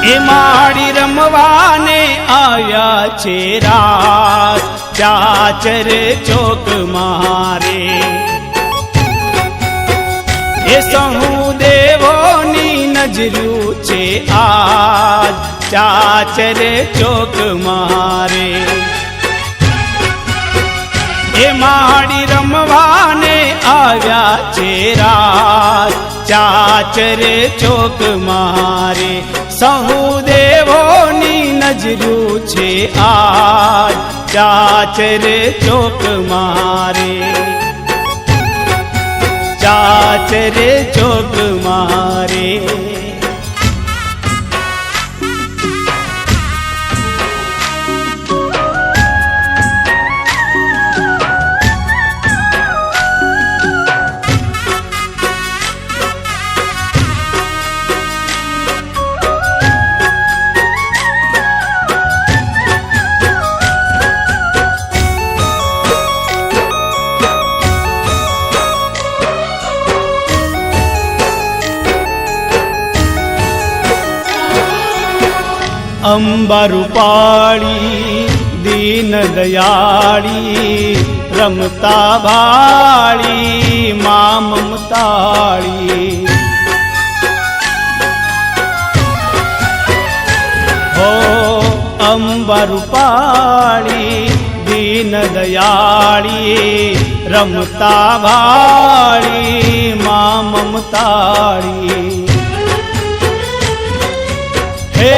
એ માડી રમવાને આવ્યા છે રાસ ચાચર ચોક મારે એ સહુ દેવોની નજરું છે આજ ચાચર ચોક મારે એ માડી રમવાને આવ્યા છે રાસ ચાચર ચોક મારે સહુ દેવોની નજરું છે આજ ચાચર ચોક મારે ચાચર ચોક મારે અંબરૂપાળી દીન દયાળી રમતા ભાળી મા મમતાળી હો અંબરૂપાળી દીન દયાળી રમતા ભાળી મા મમતાળી હે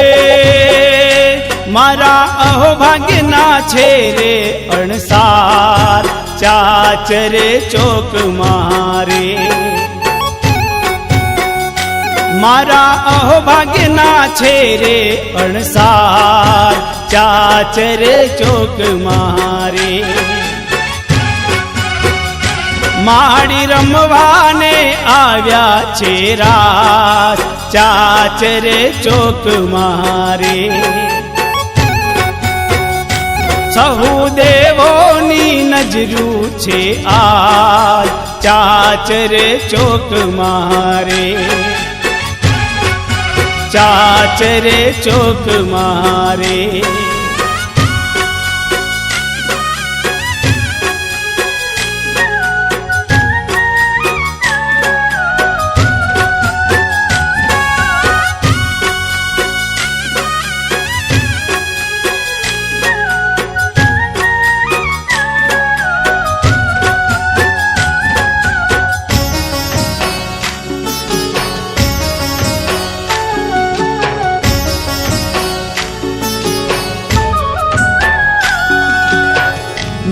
મારા અહોભાગ્યના છે રે અણસાર ચાચર ચોક મારે મારા અહોભાગ્યના છે રે અણસાર ચાચર ચોક મારે માડી રમવાને આવ્યા છે રાસ ચાચર ચોક મારે સહુ દેવોની નજરું છે આજ ચાચર ચોક મારે ચાચર ચોક મારે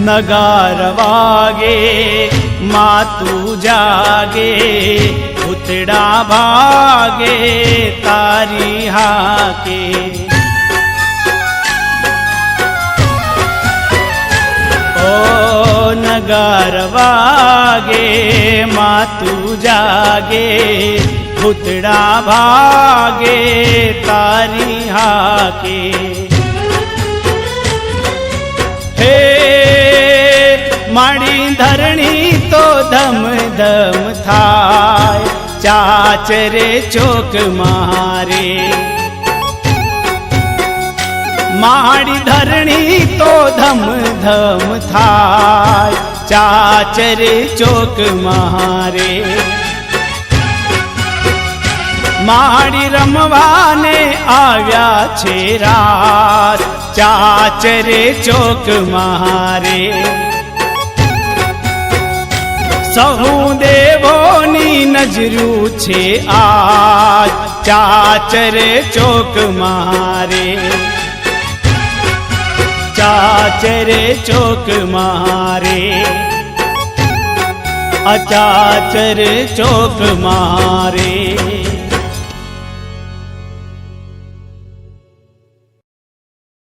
નગાર વાગે માતું જાગે ભૂતડા ભાગે તારી હાકે ઓ નગાર વાગે માતું જાગે ભૂતડા ભાગે તારી હાકે હે માડી ધરણી તો ધમ ધમ થાય ચાચર ચોક મારે માડી ધરણી તો ધમ ધમ થાય ચાચર ચોક મારે માડી રમવાને આવ્યા છે રાસ ચાચર ચોક મારે સહુ દેવોની નજરું છે આજ ચાચર ચોક મારે ચાચર ચોક મારે ચાચર ચોક મારે